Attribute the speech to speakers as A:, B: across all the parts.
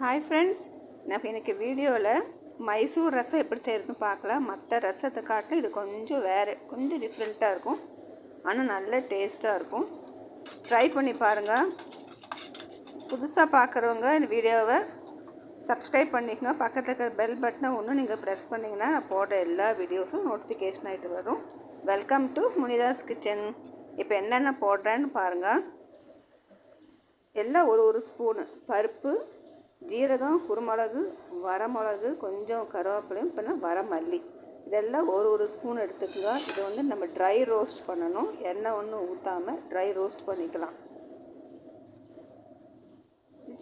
A: Hi friends நான் இன்னைக்கு வீடியோவில் மைசூர் ரசம் எப்படி செய்யறதுன்னு பார்க்கலாம். மற்ற ரசத்தை காட்டிலும் இது கொஞ்சம் டிஃப்ரெண்ட்டாக இருக்கும். ஆனால் நல்ல டேஸ்ட்டாக இருக்கும். ட்ரை பண்ணி பாருங்கள். புதுசாக பார்க்குறவங்க இந்த வீடியோவை சப்ஸ்கிரைப் பண்ணிக்கங்க. பக்கத்தில் இருக்கிற பெல் பட்டனை ஒன்று நீங்கள் ப்ரெஸ் பண்ணிங்கன்னா நான் போடுற எல்லா வீடியோஸும் நோட்டிஃபிகேஷன் ஆகிட்டு வரும். Welcome to Munidas kitchen. இப்போ என்னென்ன போடுறேன்னு பாருங்கள். எல்லாம் ஒரு ஸ்பூனு பருப்பு, ஜீரகம், குருமிளகு, வரமிளகு, கொஞ்சம் கருவேப்பிலையும், பின்ன வரமல்லி, இதெல்லாம் ஒரு ஸ்பூன் எடுத்துக்கங்க. இது நம்ம ட்ரை ரோஸ்ட் பண்ணணும். எண்ணெய் ஒன்றும் ஊற்றாமல் ட்ரை ரோஸ்ட் பண்ணிக்கலாம்.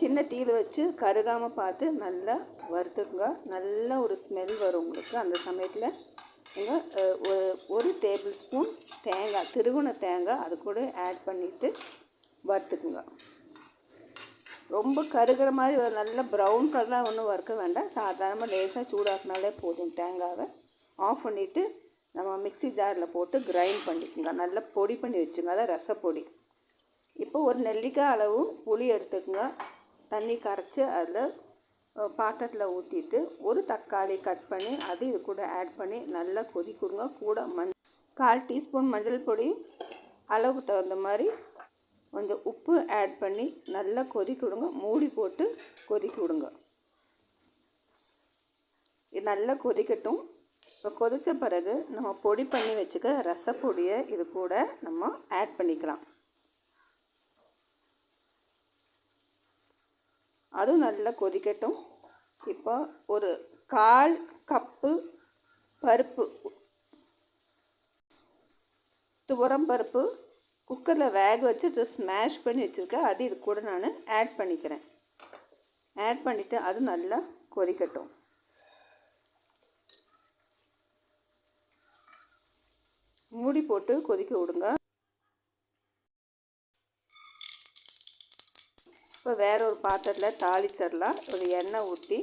A: சின்ன தீயில் வச்சு கருகாமல் பார்த்து நல்லா வறுத்துக்குங்க. நல்ல ஒரு ஸ்மெல் வரும் உங்களுக்கு. அந்த சமயத்தில் நீங்கள் ஒரு டேபிள் ஸ்பூன் தேங்காய், திருகுன தேங்காய் அது கூட ஆட் பண்ணிவிட்டு வறுத்துக்குங்க. ரொம்ப கருகிற மாதிரி ஒரு நல்ல ப்ரௌன் கலராக ஒன்றும் வறுக்க வேண்டாம். சாதாரணமாக லேசாக சூடாக்கினாலே போதும். தேங்காவை ஆஃப் பண்ணிவிட்டு நம்ம மிக்ஸி ஜாரில் போட்டு கிரைண்ட் பண்ணிக்கோங்க. நல்லா பொடி பண்ணி வச்சுங்க. அதான் ரசப்பொடி. இப்போ ஒரு நெல்லிக்காய் அளவு புளி எடுத்துக்கோங்க. தண்ணி கரைச்சி அதில் பாத்திரத்தில் ஊற்றிட்டு ஒரு தக்காளி கட் பண்ணி அது இது கூட ஆட் பண்ணி நல்லா கொதிக்குங்க. கூட 1/4 டீஸ்பூன் மஞ்சள் பொடி, அளவுக்கு தகுந்த மாதிரி கொஞ்சம் உப்பு ஆட் பண்ணி நல்லா கொதிக்க விடுங்க. மூடி போட்டு கொதிக்க விடுங்க. இது நல்லா கொதிக்கட்டும். இப்போ கொதித்த பிறகு நம்ம பொடி பண்ணி வச்சுக்க ரசப்பொடியை இது கூட நம்ம ஆட் பண்ணிக்கலாம். அதுவும் நல்லா கொதிக்கட்டும். இப்போ ஒரு 1/4 கப்பு பருப்பு, துவரம் பருப்பு குக்கரில் வேக வச்சு அதை ஸ்மாஷ் பண்ணி வச்சுருக்கேன். அது இது கூட நான் ஆட் பண்ணிக்கிறேன். ஆட் பண்ணிவிட்டு அது நல்லா கொதிக்கட்டும். மூடி போட்டு கொதிக்க விடுங்க. இப்போ வேற ஒரு பாத்திரத்தில் தாளிச்சிடலாம். ஒரு எண்ணெய் ஊற்றி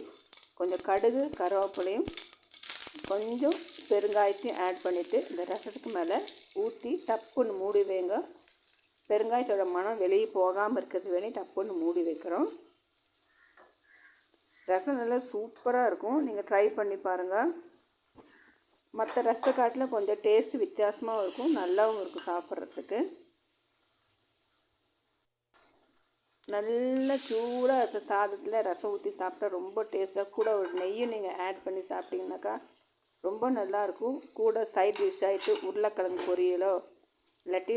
A: கொஞ்சம் கடுகு, கருவேப்பிலையும், கொஞ்சம் பெருங்காயத்தையும் ஆட் பண்ணிவிட்டு இந்த ரசத்துக்கு மேலே ஊற்றி டப்புன்னு மூடி வைங்க. பெருங்காயத்தோட மனம் வெளியே போகாமல் இருக்கிறது வேணி டப்புன்னு மூடி வைக்கிறோம். ரசம் நல்லா சூப்பராக இருக்கும். நீங்கள் ட்ரை பண்ணி பாருங்கள். மற்ற ரசத்தை காட்டில் கொஞ்சம் டேஸ்ட் வித்தியாசமாகவும் இருக்கும், நல்லாவும் இருக்கும் சாப்பிட்றதுக்கு. நல்ல சூடாக இருக்க சாதத்தில் ரசம் ஊற்றி சாப்பிட்டா ரொம்ப டேஸ்ட்டாக. கூட ஒரு நெய்யும் நீங்கள் ஆட் பண்ணி சாப்பிட்டீங்கன்னாக்கா ரொம்ப நல்லாயிருக்கும். கூட சைட் டிஷ் ஆகிட்டு உருளைக்கிழங்கு பொரியலோ இல்லாட்டி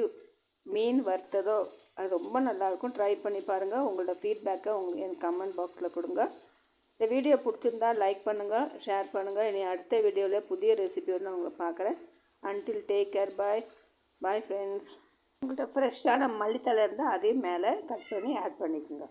A: மீன் வறுத்ததோ அது ரொம்ப நல்லாயிருக்கும். ட்ரை பண்ணி பாருங்கள். உங்களோட ஃபீட்பேக்கை எனக்கு கமெண்ட் பாக்ஸில் கொடுங்க. இந்த வீடியோ பிடிச்சிருந்தா லைக் பண்ணுங்கள், ஷேர் பண்ணுங்கள். இனி அடுத்த வீடியோவில் புதிய ரெசிபியோடு நான் உங்களை பார்க்குறேன். Until take care. Bye friends. உங்கள்கிட்ட ஃப்ரெஷ்ஷான மல்லித்தலை இருந்தால் அதையும் மேலே கட் பண்ணி ஆட் பண்ணிக்கோங்க.